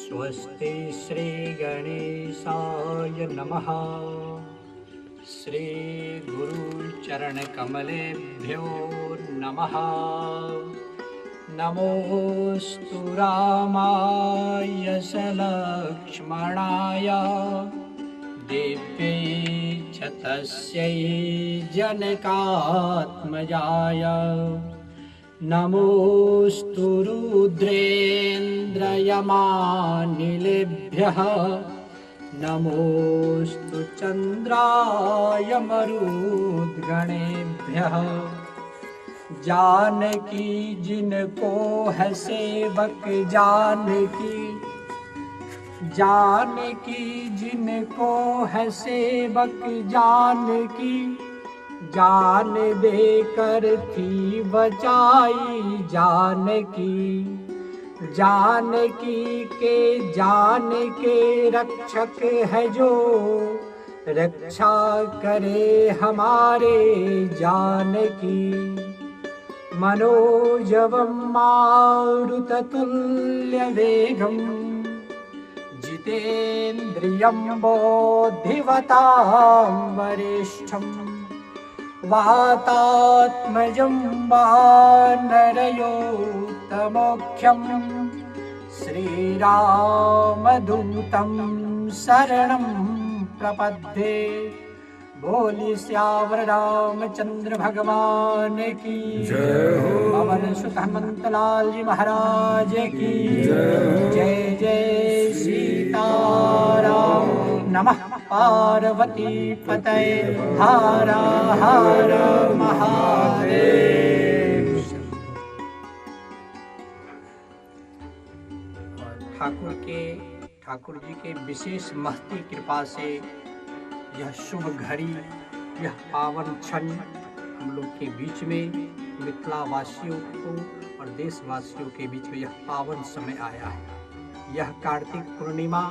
स्वस्ति श्री गणेशाय नमः। श्री गुरुचरण कमलेभ्यो नमः। नमोस्तु रामाय सलक्ष्मणाय दिव्यै च तस्यै जनकात्मजाय। नमोस्तु रुद्रेन्द्रयमानिलेभ्यः। नमोस्तु चन्द्राय मरुद्गणेभ्यः। जानकी जिनको है सेवक जानकी जिनको है सेवक जानकी। जान देकर थी बचाई जानकी के जान के रक्षक है जो रक्षा करे हमारे जानकी। मनोजवं मारुततुल्यवेगं जितेन्द्रियं बुद्धिमतां वरिष्ठम्। वातात्मजं वानरयोत्तमोख्यं श्रीरामदूतं शरणं प्रपद्ये। बोली श्यावर रामचंद्र भगवान की पवन सुत हनुमंतलाल जी महाराज की जय जय सीताराम। नमः पार्वती पतये हर हर महादेव। ठाकुर जी के विशेष महती कृपा से यह शुभ घड़ी, यह पावन क्षण हम लोग के बीच में, मिथिला वासियों को और देशवासियों के बीच में यह पावन समय आया है। यह कार्तिक पूर्णिमा,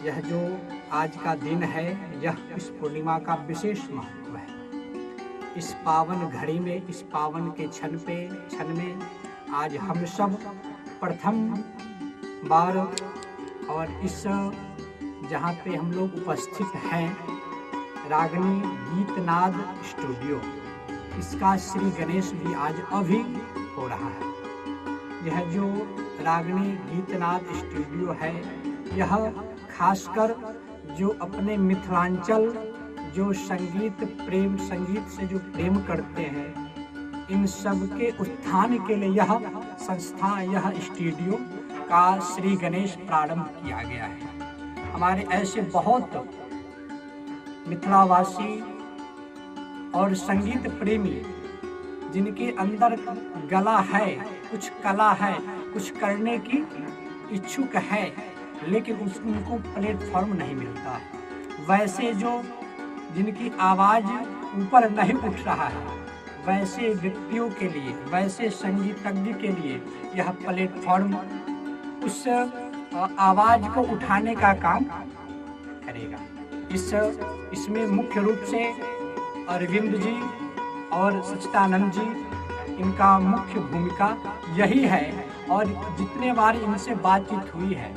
यह जो आज का दिन है, यह इस पूर्णिमा का विशेष महत्व है। इस पावन घड़ी में, इस पावन के क्षण में आज हम सब प्रथम बार और इस जहाँ पे हम लोग उपस्थित हैं, रागनी गीतनाद स्टूडियो, इसका श्री गणेश भी आज अभी हो रहा है। यह जो रागनी गीतनाद स्टूडियो है, यह खासकर जो अपने मिथिलांचल जो संगीत से जो प्रेम करते हैं, इन सब के उत्थान के लिए यह संस्था, यह स्टूडियो का श्री गणेश प्रारंभ किया गया है। हमारे ऐसे बहुत मिथिलावासी और संगीत प्रेमी जिनके अंदर गला है, कुछ कला है, कुछ करने की इच्छुक है, लेकिन उनको प्लेटफॉर्म नहीं मिलता। वैसे जो जिनकी आवाज़ ऊपर नहीं उठ रहा है, वैसे व्यक्तियों के लिए, वैसे संगीतज्ञ के लिए यह प्लेटफॉर्म उस आवाज़ को उठाने का काम करेगा। इसमें मुख्य रूप से अरविंद जी और सच्चिदानंद जी, इनका मुख्य भूमिका यही है। और जितने बार इनसे बातचीत हुई है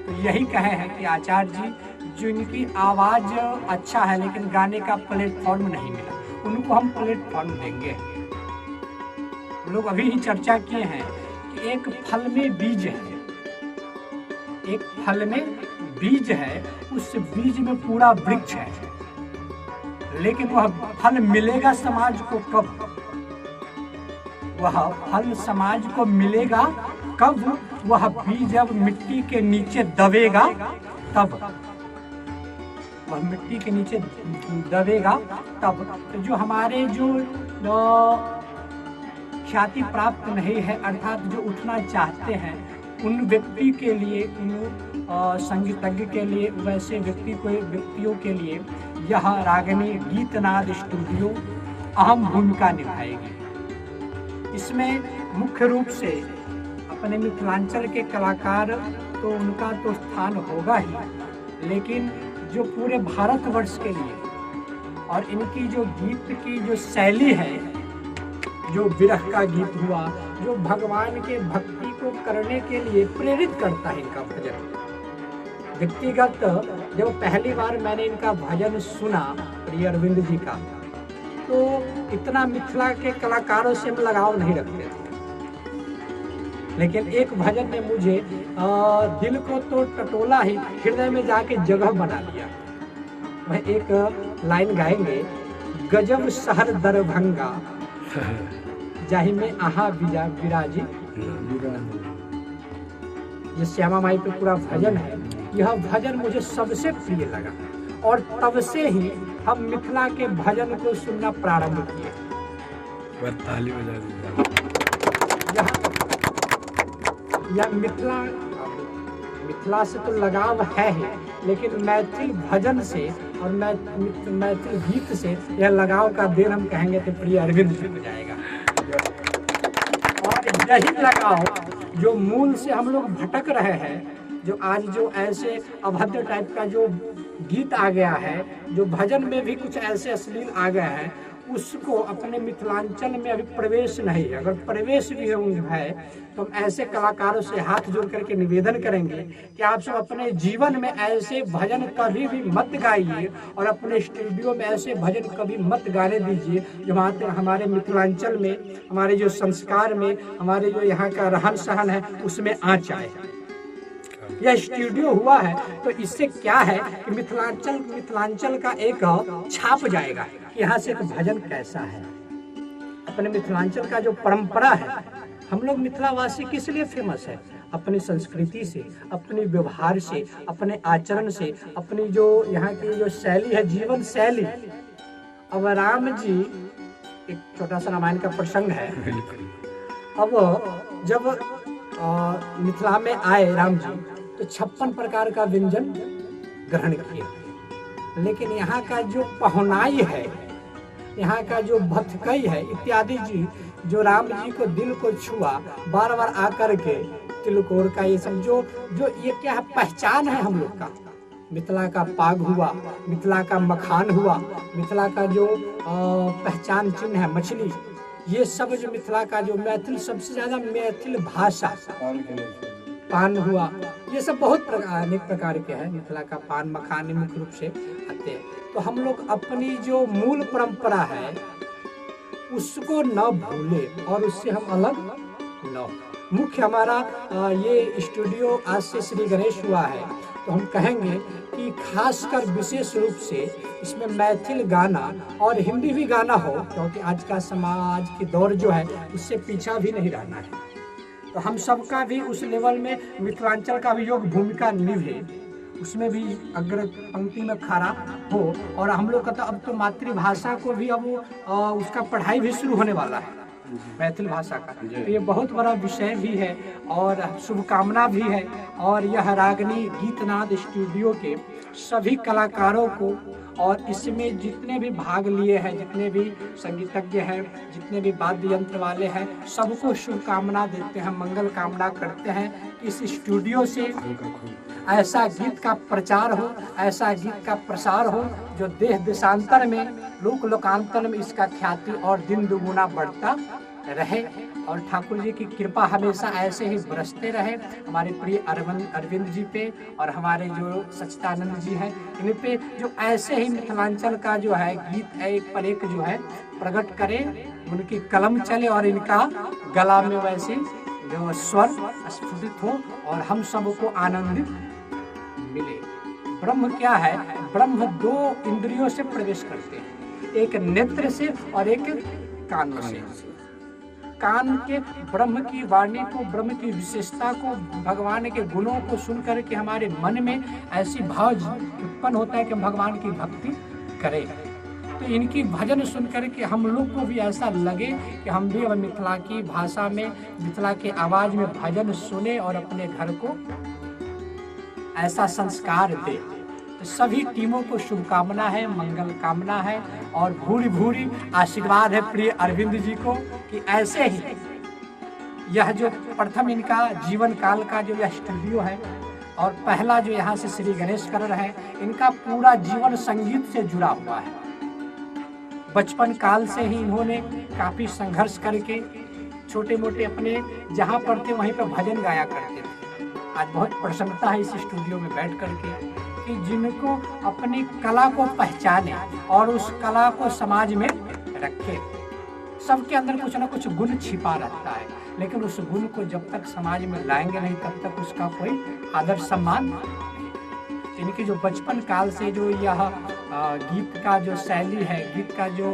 तो यही कहे हैं कि आचार्य जी, जो इनकी आवाज़ अच्छा है लेकिन गाने का प्लेटफॉर्म नहीं मिला, उनको हम प्लेटफॉर्म देंगे। लोग अभी ही चर्चा किए हैं कि एक फल में बीज है, एक फल में बीज है, उस बीज में पूरा वृक्ष है, लेकिन वह फल मिलेगा समाज को कब? वह फल समाज को मिलेगा कब? वह बीज जब मिट्टी के नीचे दबेगा तब, वह मिट्टी के नीचे दबेगा तब। तो जो हमारे जो ख्याति प्राप्त नहीं है, अर्थात जो उठना चाहते हैं, उन व्यक्ति के लिए, उन संगीतज्ञ के लिए, वैसे व्यक्तियों के लिए यह रागनी गीतनाद स्टूडियो अहम भूमिका निभाएगी। इसमें मुख्य रूप से अपने मिथिलांचल के कलाकार तो उनका तो स्थान होगा ही, लेकिन जो पूरे भारतवर्ष के लिए और इनकी जो गीत की जो शैली है, जो विरह का गीत हुआ, जो भगवान के भक्ति को करने के लिए प्रेरित करता है इनका भजन। व्यक्तिगत जब पहली बार मैंने इनका भजन सुना प्रिय अरविंद जी का, तो इतना मिथिला के कलाकारों से हम लगाव नहीं रखते थे, लेकिन एक भजन ने मुझे दिल को तो टटोला ही, हृदय में जाके जगह बना लिया। वह एक लाइन गाएंगे, गजब शहर दरभंगा जाहि में आहा विराजी। ये श्यामा माई पे पूरा भजन है। यह भजन मुझे सबसे प्रिय लगा और तब से ही हम मिथिला के भजन को सुनना प्रारंभ किए। ताली बजा दीजिए। यह मिथिला से तो लगाव है ही, लेकिन मैथिल भजन से और मैथिल गीत से यह लगाव का देर हम कहेंगे तो प्रिय अरविंद जी हो जाएगा। और यही लगाव जो मूल से हम लोग भटक रहे हैं, जो आज जो ऐसे अभद्र टाइप का जो गीत आ गया है, जो भजन में भी कुछ ऐसे अश्लील आ गए हैं, उसको अपने मिथिलांचल में अभी प्रवेश नहीं है। अगर प्रवेश भी है तो हम ऐसे कलाकारों से हाथ जोड़ करके निवेदन करेंगे कि आप सब अपने जीवन में ऐसे भजन कभी भी मत गाइए और अपने स्टूडियो में ऐसे भजन कभी मत गाने दीजिए जो हमारे मिथिलांचल में, हमारे जो संस्कार में, हमारे जो यहाँ का रहन सहन है उसमें आँच आए। यह स्टूडियो हुआ है तो इससे क्या है कि मिथिलांचल का एक छाप जाएगा, यहाँ से एक भजन कैसा है। अपने मिथिलांचल का जो परंपरा है, हम लोग मिथिलावासी किस लिए फेमस है? अपनी संस्कृति से, अपने व्यवहार से, अपने आचरण से, अपनी जो यहाँ की जो शैली है, जीवन शैली। अब राम जी, एक छोटा सा रामायण का प्रसंग है। अब जब मिथिला में आए राम जी तो 56 प्रकार का व्यंजन ग्रहण किया, लेकिन यहाँ का जो पहनाई है, यहाँ का जो भथकई है इत्यादि जी, जो राम जी को दिल को छुआ, बार बार आकर के तिलकोर का ये सब जो ये क्या है, पहचान है हम लोग का। मिथिला का पाग हुआ, मिथिला का मखान हुआ, मिथिला का जो पहचान चिन्ह है मछली, ये सब जो मिथिला का जो मैथिल, सबसे ज्यादा मैथिल भाषा, पान हुआ, ये सब बहुत अनेक प्रकार के हैं। मिथिला का पान मखान मुख्य रूप से आते हैं। तो हम लोग अपनी जो मूल परंपरा है उसको न भूले और उससे हम अलग न हो। मुख्य हमारा ये स्टूडियो आज से श्री गणेश हुआ है, तो हम कहेंगे कि खासकर विशेष रूप से इसमें मैथिल गाना और हिंदी भी गाना हो, क्योंकि आज का समाज की दौर जो है उससे पीछा भी नहीं रहना है। तो हम सबका भी उस लेवल में मिथिलांचल का भी योग भूमिका निभे, उसमें भी अग्र पंक्ति में खड़ा हो। और हम लोग का तो अब तो मातृभाषा को भी अब उसका पढ़ाई भी शुरू होने वाला है, मैथिल भाषा का। तो ये बहुत बड़ा विषय भी है और शुभकामना भी है। और यह रागनी गीतनाद स्टूडियो के सभी कलाकारों को और इसमें जितने भी भाग लिए हैं, जितने भी संगीतज्ञ हैं, जितने भी वाद्य यंत्र वाले हैं, सबको शुभकामना देते हैं, मंगल कामना करते हैं कि इस स्टूडियो से ऐसा गीत का प्रचार हो, ऐसा गीत का प्रसार हो जो देश देशांतर में, लोक लोकांतर में इसका ख्याति और दिन दुगुना बढ़ता रहे। और ठाकुर जी की कृपा हमेशा ऐसे ही बरसते रहे हमारे प्रिय अरविंद जी पे और हमारे जो सच्चिदानंद जी हैं इन पे, जो ऐसे ही मिथिलांचल का जो है गीत एक पर एक जो है प्रकट करे, उनकी कलम चले और इनका गला में वैसे जो स्वर स्फुटित हो और हम सबको आनंदित मिले। ब्रह्म क्या है? ब्रह्म दो इंद्रियों से प्रवेश करते हैं, एक नेत्र से और एक कान से। कान के ब्रह्म की वाणी को, ब्रह्म की विशेषता को, भगवान के गुणों को सुन करके हमारे मन में ऐसी भाव उत्पन्न होता है कि भगवान की भक्ति करें। तो इनकी भजन सुन करके हम लोग को भी ऐसा लगे कि हम भी मिथिला की भाषा में, मिथिला के आवाज में भजन सुने और अपने घर को ऐसा संस्कार दे। तो सभी टीमों को शुभकामना है, मंगल कामना है और भूरी भूरी आशीर्वाद है प्रिय अरविंद जी को कि ऐसे ही यह जो प्रथम इनका जीवन काल का जो यह स्टूडियो है और पहला जो यहाँ से श्री गणेश कर रहे हैं, इनका पूरा जीवन संगीत से जुड़ा हुआ है। बचपन काल से ही इन्होंने काफ़ी संघर्ष करके छोटे मोटे अपने जहाँ पर थे वहीं पर भजन गाया करते थे। आज बहुत प्रसन्नता है इस स्टूडियो में बैठ करके कि जिनको अपनी कला को पहचाने और उस कला को समाज में रखे। सबके अंदर कुछ ना कुछ गुण छिपा रहता है, लेकिन उस गुण को जब तक समाज में लाएंगे नहीं तब तक उसका कोई आदर सम्मान नहीं। इनकी जो बचपन काल से जो यह गीत का जो शैली है, गीत का जो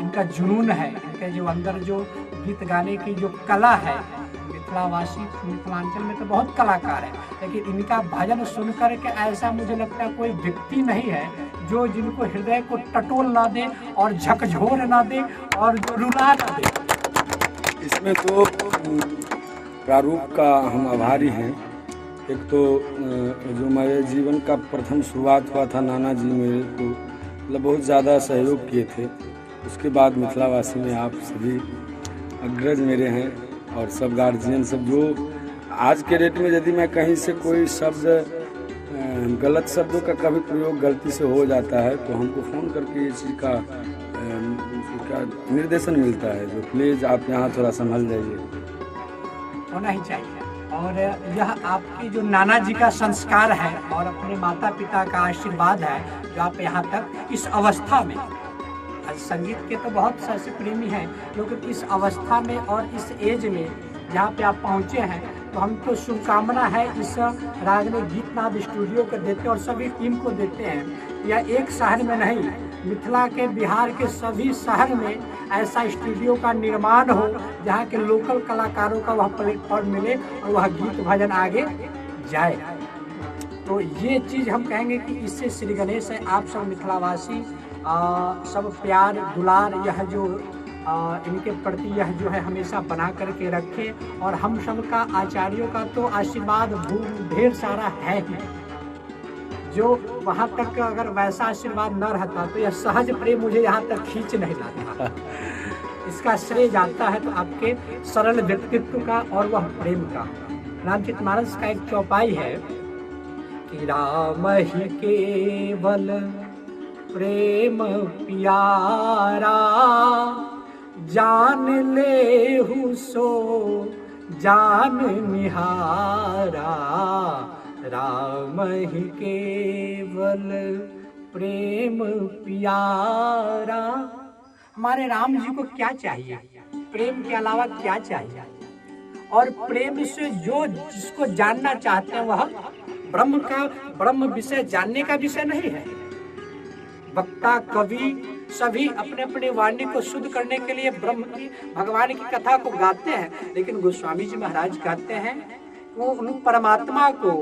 इनका जुनून है, इनके जो अंदर जो गीत गाने की जो कला है, मिथिलावासी मिथिलांचल में तो बहुत कलाकार है, लेकिन इनका भजन सुन कर के ऐसा मुझे लगता है कोई व्यक्ति नहीं है जो जिनको हृदय को टटोल ना दे और झकझोर ना दे और रुला ना दे। इसमें तो प्रारूप का हम आभारी हैं। एक तो जो मेरे जीवन का प्रथम शुरुआत हुआ था, नाना जी मेरे को मतलब बहुत ज़्यादा सहयोग किए थे। उसके बाद मिथिलावासी में आप सभी अग्रज मेरे हैं और सब गार्जियन सब, जो आज के डेट में यदि मैं कहीं से कोई शब्द गलत शब्दों का कभी प्रयोग गलती से हो जाता है तो हमको फ़ोन करके ये चीज़ का निर्देशन मिलता है, जो प्लीज़ आप यहाँ थोड़ा संभल जाइए। होना ही चाहिए। और यह आपकी जो नाना जी का संस्कार है और अपने माता पिता का आशीर्वाद है जो आप यहाँ तक इस अवस्था में, आज संगीत के तो बहुत से प्रेमी हैं, लेकिन इस अवस्था में और इस एज में जहाँ पे आप पहुँचे हैं, तो हम तो शुभकामना है इस रागनी गीतनाद स्टूडियो को देते हैं और सभी टीम को देते हैं। यह एक शहर में नहीं, मिथिला के बिहार के सभी शहर में ऐसा स्टूडियो का निर्माण हो जहाँ के लोकल कलाकारों का वह प्लेटफॉर्म मिले और वह गीत भजन आगे जाए। तो ये चीज़ हम कहेंगे कि इससे श्री गणेश है आप सब मिथिलावासी सब प्यार दुलार यह जो इनके प्रति यह जो है हमेशा बना करके रखे। और हम सब का आचार्यों का तो आशीर्वाद ढेर सारा है ही, जो वहाँ तक अगर वैसा आशीर्वाद न रहता तो यह सहज प्रेम मुझे यहाँ तक खींच नहीं लाता। इसका श्रेय जाता है तो आपके सरल व्यक्तित्व का और वह प्रेम का। रामचरितमानस का एक चौपाई है कि राम ही केवल प्रेम प्यारा, जान ले हूँ सो जान निहारा, राम ही केवल प्रेम प्यारा। हमारे राम जी को क्या चाहिए, प्रेम के अलावा क्या चाहिए? और प्रेम से जो जिसको जानना चाहते हैं वह ब्रह्म विषय जानने का विषय नहीं है। वक्ता कवि सभी अपने अपने वाणी को शुद्ध करने के लिए ब्रह्म की भगवान की कथा को गाते हैं, लेकिन गोस्वामी जी महाराज कहते हैं वो उन परमात्मा को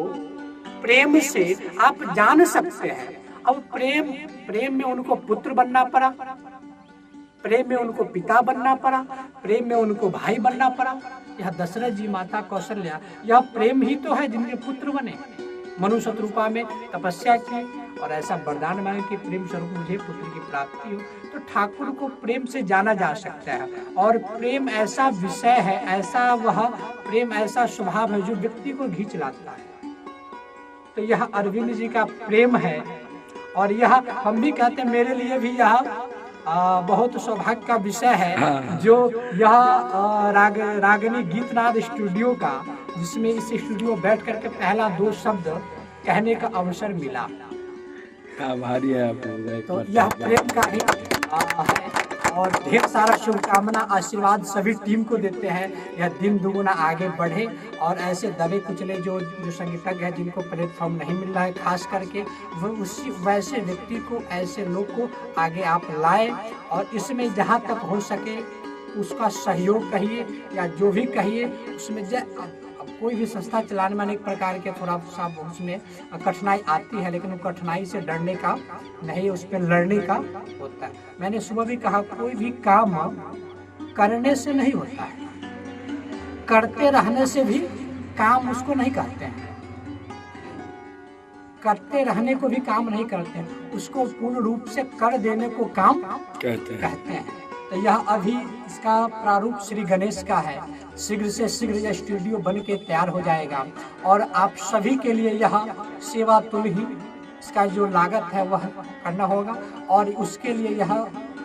प्रेम से आप जान सकते हैं। अब प्रेम में उनको पुत्र बनना पड़ा, प्रेम में उनको पिता बनना पड़ा, प्रेम में उनको भाई बनना पड़ा। यह दशरथ जी माता कौशल्या, यह प्रेम ही तो है जिनके पुत्र बने। मनु शत्रुपा में तपस्या की और ऐसा वरदान मांगे कि प्रेम स्वरूप मुझे पुत्र की प्राप्ति हो। तो ठाकुर को प्रेम से जाना जा सकता है। और प्रेम ऐसा विषय है, ऐसा वह प्रेम ऐसा स्वभाव है जो व्यक्ति को खींच लाता है। तो यह अरविंद जी का प्रेम है। और यह हम भी कहते हैं, मेरे लिए भी यह बहुत सौभाग्य का विषय है जो यह रागनी गीतनाद स्टूडियो का, जिसमें इस स्टूडियो बैठ करके पहला 2 शब्द कहने का अवसर मिला। आभारी है आप। तो यह प्रेम का ही है। और ढेर सारा शुभकामना आशीर्वाद सभी टीम को देते हैं, यह दिन दुगुना आगे बढ़े और ऐसे दबे कुचले जो संगीतज्ञ हैं जिनको प्लेटफॉर्म नहीं मिल रहा है, खास करके वो उसी वैसे व्यक्ति को, ऐसे लोग को आगे आप लाए और इसमें जहाँ तक हो सके उसका सहयोग कहिए या जो भी कहिए उसमें कोई भी संस्था चलाने में अनेक प्रकार के थोड़ा सा उसमें कठिनाई आती है, लेकिन वो कठिनाई से डरने का नहीं, उस पर लड़ने का होता है। मैंने सुबह भी कहा, कोई भी काम करने से नहीं होता है, करते रहने से भी काम उसको नहीं कहते हैं। करते रहने को भी काम नहीं करते हैं, उसको पूर्ण रूप से कर देने को काम कहते हैं। तो यह अभी इसका प्रारूप श्री गणेश का है। शीघ्र से शीघ्र यह स्टूडियो बन के तैयार हो जाएगा और आप सभी के लिए यह सेवा तुल ही इसका जो लागत है वह करना होगा। और उसके लिए यह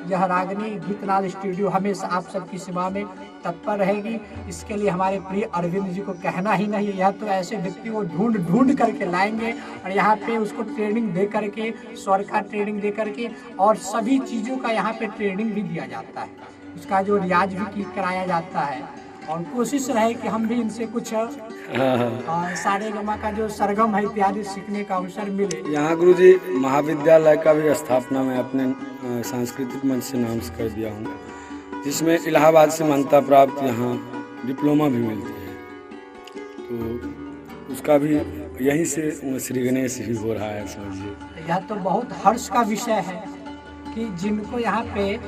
यह रागनी गीतनाद स्टूडियो हमेशा आप सबकी सेवा में तत्पर रहेगी। इसके लिए हमारे प्रिय अरविंद जी को कहना ही नहीं, यह तो ऐसे व्यक्ति को ढूंढ ढूंढ करके लाएंगे और यहाँ पे उसको ट्रेनिंग दे करके, स्वर का ट्रेनिंग दे करके और सभी चीज़ों का यहाँ पे ट्रेनिंग भी दिया जाता है, उसका जो रियाज भी कराया जाता है। और कोशिश रहे कि हम भी इनसे कुछ सारे गमा का जो सरगम है इत्यादि सीखने का अवसर मिले। यहाँ गुरुजी महाविद्यालय का भी स्थापना मैं अपने सांस्कृतिक मंच से नाम से कर दिया हूँ, जिसमें इलाहाबाद से मान्यता प्राप्त यहाँ डिप्लोमा भी मिलती है, तो उसका भी यहीं से श्री गणेश ही हो रहा है, समझिए। यह तो बहुत हर्ष का विषय है कि जिनको यहाँ पे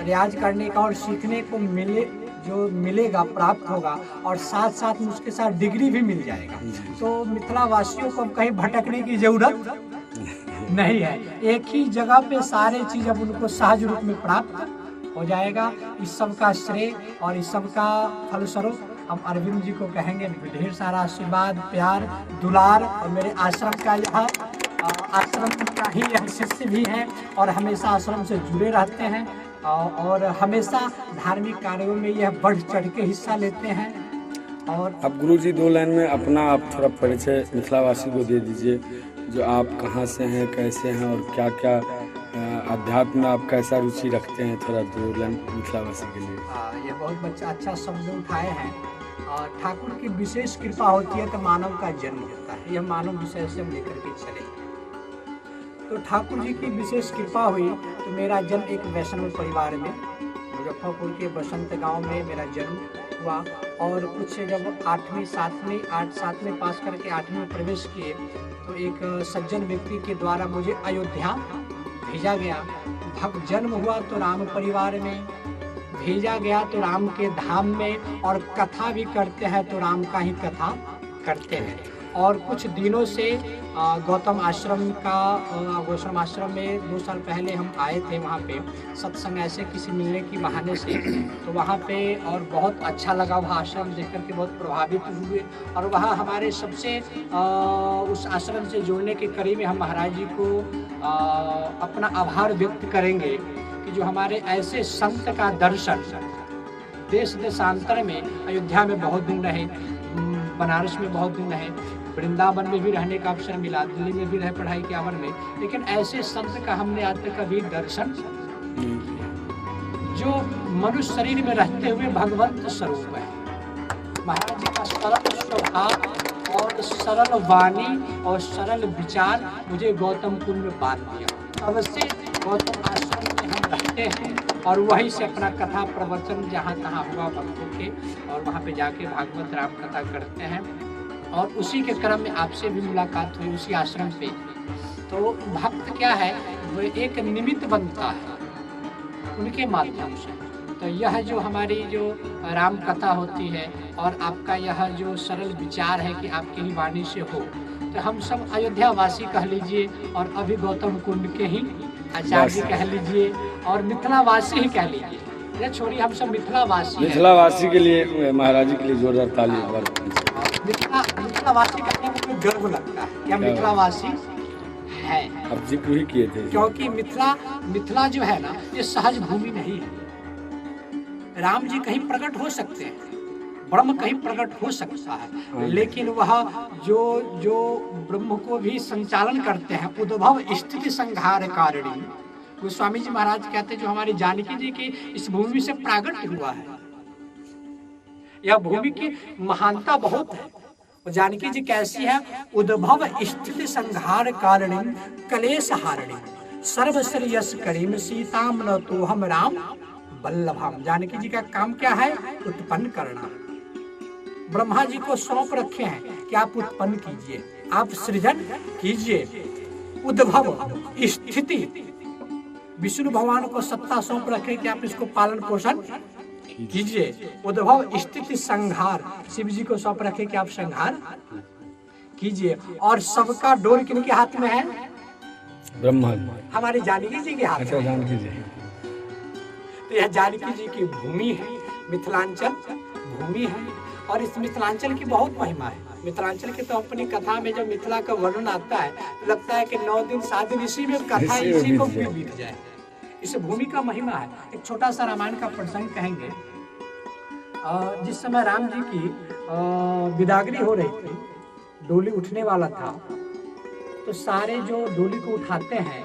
रियाज करने का और सीखने को जो मिलेगा, प्राप्त होगा और साथ साथ में उसके साथ डिग्री भी मिल जाएगा, तो मिथिला वासियों को कहीं भटकने की जरूरत नहीं है। एक ही जगह पे सारे चीज अब उनको सहज रूप में प्राप्त हो जाएगा। इस सब का श्रेय और इस सब का फलस्वरूप हम अरविंद जी को कहेंगे ढेर सारा आशीर्वाद, प्यार, दुलार। और मेरे आश्रम का यह आश्रम का ही यह शिष्य भी है और हमेशा आश्रम से जुड़े रहते हैं और हमेशा धार्मिक कार्यों में यह बढ़ चढ़ के हिस्सा लेते हैं। और अब गुरुजी 2 लाइन में अपना आप थोड़ा परिचय मिथिलावासी को दे दीजिए, जो आप कहाँ से हैं, कैसे हैं और क्या क्या अध्यात्म में आप कैसा रुचि रखते हैं, थोड़ा 2 लाइन मिथिलावासी के लिए। ये बहुत अच्छा शब्द उठाए हैं। ठाकुर की विशेष कृपा होती है तो मानव का जन्म होता है, यह मानव विषय से हम लेकर के चले। तो ठाकुर जी की विशेष कृपा हुई तो मेरा जन्म एक वैष्णव परिवार में मुजफ्फरपुर के बसंत गांव में मेरा जन्म हुआ। और कुछ जब 8वीं 7वीं पास करके 8वीं में प्रवेश किए तो एक सज्जन व्यक्ति के द्वारा मुझे अयोध्या भेजा गया। भक्त जन्म हुआ तो राम परिवार में, भेजा गया तो राम के धाम में, और कथा भी करते हैं तो राम का ही कथा करते हैं। और कुछ दिनों से गौतम आश्रम में 2 साल पहले हम आए थे, वहाँ पे सत्संग ऐसे किसी मिलने की बहाने से, तो वहाँ पे और बहुत अच्छा लगा, वह आश्रम देख करके बहुत प्रभावित हुए। और वहाँ हमारे सबसे उस आश्रम से जुड़ने के करीब में हम महाराज जी को अपना आभार व्यक्त करेंगे कि जो हमारे ऐसे संत का दर्शन देश देशांतर में, अयोध्या में बहुत दिन रहे, बनारस में बहुत दिन रहे, वृंदावन में भी रहने का अवसर मिला, दिल्ली में भी रहे पढ़ाई के आवर में, लेकिन ऐसे संत का हमने आज तक कभी दर्शन जो मनुष्य शरीर में रहते हुए भगवंत स्वरूप है। महाराज जी का सरल स्वभाव और सरल वाणी और सरल विचार मुझे गौतम कुंड में बांध दिया। अवश्य गौतम आश्रम में हम रहते हैं और वहीं से अपना कथा प्रवचन जहाँ तहाँ हुआ भक्तों के, और वहाँ पे जाके भागवत राम कथा करते हैं। और उसी के क्रम में आपसे भी मुलाकात हुई उसी आश्रम पे। तो भक्त क्या है, वो एक निमित्त बनता है उनके माध्यम से। तो यह जो हमारी जो राम कथा होती है और आपका यह जो सरल विचार है कि आपकी ही वाणी से हो, तो हम सब अयोध्या वासी कह लीजिए और अभी गौतम कुंड के ही आचार्य कह लीजिए और मिथिलावासी ही कह लीजिए, या छोड़िए हम सब मिथिलावासी के लिए महाराज जी के लिए जोरदार ताली। मिथिलावासी करने में मुझे गर्व लगता है कि हम मिथिलावासी है। अब जिक्र ही किए थे, क्योंकि मिथिला जो है ना, ये सहज भूमि नहीं है। राम जी कहीं प्रकट हो सकते हैं, ब्रह्म कहीं प्रकट हो सकता है, लेकिन वह जो ब्रह्म को भी संचालन करते हैं, उद्भव स्थिति संहार कारिणी, गोस्वामी जी महाराज कहते हैं जो हमारी जानकी जी की इस भूमि से प्रागट हुआ है। यह भूमि की महानता बहुत है। जानकी जी कैसी है, उद्भव स्थिति संहार कारिणी कलेश हारिणी सर्वश्री यश करीम सीताम न तो हम राम वल्लभम। जानकी जी का काम क्या है, उत्पन्न करना। ब्रह्मा जी को सौंप रखे हैं कि आप उत्पन्न कीजिए, आप सृजन कीजिए। उद्भव स्थिति, विष्णु भगवान को सत्ता सौंप रखे कि आप इसको पालन पोषण कीजिए। उद्भव स्थिति संहार, शिव जी को सौंप रखे कि आप संहार कीजिए। और सबका डोर किनके हाथ में है, ब्रह्मा, हमारे जानकी जी के हाथ में। जानकी जी, तो यह जानकी जी की भूमि है, मिथिलांचल भूमि है। और इस मिथिलांचल की बहुत महिमा है। मिथिलांचल की तो अपनी कथा में जब मिथिला का वर्णन आता है तो लगता है कि 9 दिन 7 दिन इसी में कथा इसी को बीत जाए। इस भूमि का महिमा है। एक छोटा सा रामायण का प्रसंग कहेंगे। जिस समय राम जी की बिदागरी हो रही थी, डोली उठने वाला था, तो सारे जो डोली को उठाते हैं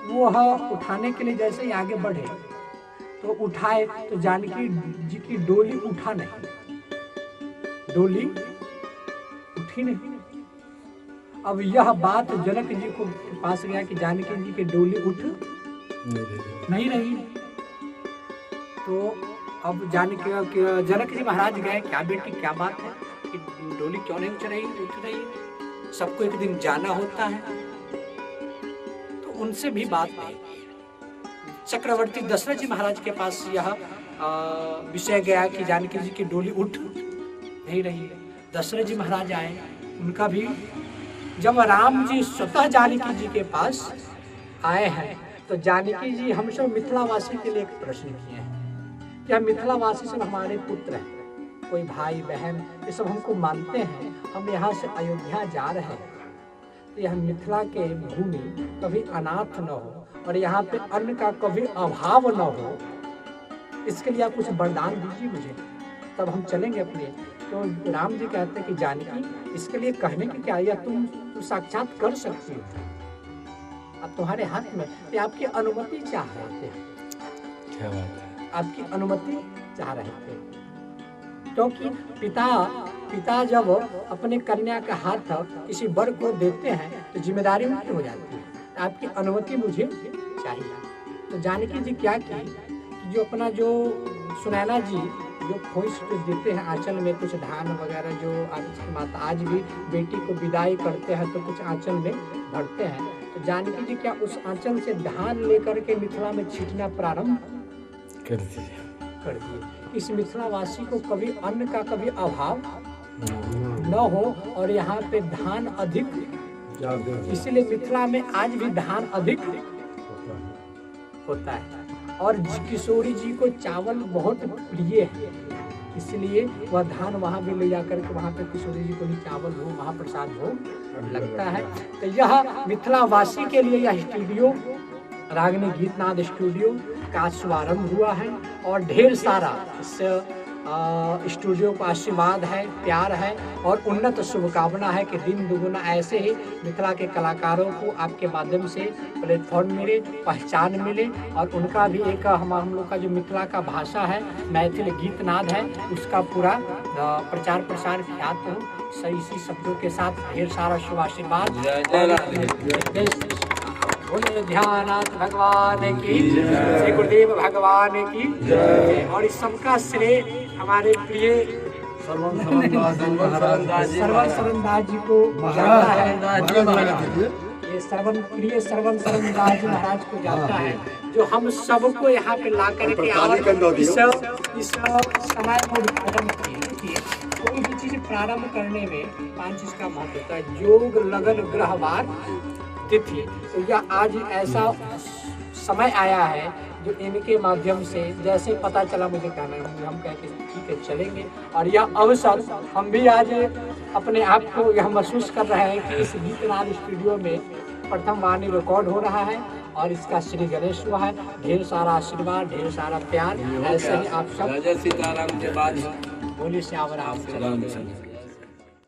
वो उठाने के लिए जैसे ही आगे बढ़े तो उठाए, तो जानकी जी की डोली उठा नहीं, डोली उठी नहीं। अब यह बात जनक जी को पास गया कि जानकी जी की डोली उठ नहीं रही। तो अब जनक जी महाराज गए, क्या बेटी क्या बात है कि डोली क्यों नहीं उठ रही, सबको एक दिन जाना होता है। तो उनसे भी बात नहीं। चक्रवर्ती दशरथ जी महाराज के पास यह विषय गया कि जानकी जी की डोली उठ नहीं रही। दशरथ जी महाराज आए, उनका भी जब राम जी स्वतः जानकी जी के पास आए हैं तो जानकी जी हम सब मिथिलावासी के लिए एक प्रश्न किए हैं। क्या मिथिलावासी सब हमारे पुत्र हैं, कोई भाई बहन, ये सब हमको मानते हैं। हम यहाँ से अयोध्या जा रहे हैं तो यह मिथिला के भूमि कभी अनाथ न हो और यहाँ पे अन्न का कभी अभाव न हो, इसके लिए आप कुछ वरदान दीजिए मुझे, तब हम चलेंगे अपने। तो राम जी कहते हैं कि जानकी इसके लिए कहने की क्या, या तुम साक्षात कर सकती हो, अब तुम्हारे हाथ में। तो आपकी अनुमति चाह रहे थे, क्या बात है, आपकी अनुमति चाह रहे थे, क्योंकि पिता जब अपने कन्या का हाथ किसी वर को देते हैं तो जिम्मेदारी उनकी हो जाती है। आपकी अनुमति मुझे चाहिए। तो जानकी जी क्या की, जो अपना जो सुनैना जी जो खोइश कुछ देते हैं आंचल में, कुछ धान वगैरह, जो आज माता आज भी बेटी को विदाई करते हैं तो कुछ आंचल में भरते हैं। तो जानकी जी क्या उस आंचल से धान लेकर के मिथिला में छींटना प्रारंभ कर दिए। इस मिथिलावासी को कभी अन्न का कभी अभाव न हो और यहाँ पे धान अधिक, इसलिए मिथिला में आज भी धान अधिक होता है। और किशोरी जी को चावल बहुत प्रिय है, इसलिए वह धान वहाँ भी ले जाकर के वहाँ पे किशोरी जी को भी चावल हो, महाप्रसाद हो लगता है। तो यह मिथिलावासी के लिए यह स्टूडियो रागिनी गीतनाद स्टूडियो का शुभारंभ हुआ है और ढेर सारा इस स्टूडियो को आशीर्वाद है, प्यार है और उन्नत शुभकामना है कि दिन दुगुना ऐसे ही मिथिला के कलाकारों को आपके माध्यम से प्लेटफॉर्म मिले, पहचान मिले और उनका भी एक हम लोग का जो मिथिला का भाषा है, मैथिल गीतनाद है, उसका पूरा प्रचार प्रसार ख्यात हो। सही इसी शब्दों के साथ ढेर सारा शुभ आशीर्वाद। बोले ध्यानाथ भगवान की, श्री गुरुदेव भगवान की जय। और इस सबका श्रेय हमारे प्रिय सरवन शरण दास जी को जाता है। ये प्रिय सरवन शरण दास जी महाराज को जाता है, जो हम सबको यहाँ पे ला करके इस समय को उद्घाटन किए। कोई भी चीज प्रारंभ करने में 5 चीज का महत्व होता है, योग, लगन, ग्रह, वार, तिथि। तो यह आज ऐसा समय आया है जो इनके माध्यम से जैसे पता चला मुझे कहना है, हम कह के ठीक है चलेंगे। और यह अवसर हम भी आज अपने आप को यह महसूस कर रहे हैं कि इस गीतनाद स्टूडियो में प्रथम वाणी रिकॉर्ड हो रहा है और इसका श्री गणेश हुआ है। ढेर सारा आशीर्वाद, ढेर सारा प्यार, ऐसे ही आप सब सीताराम के बाद बोलिए श्याम राम।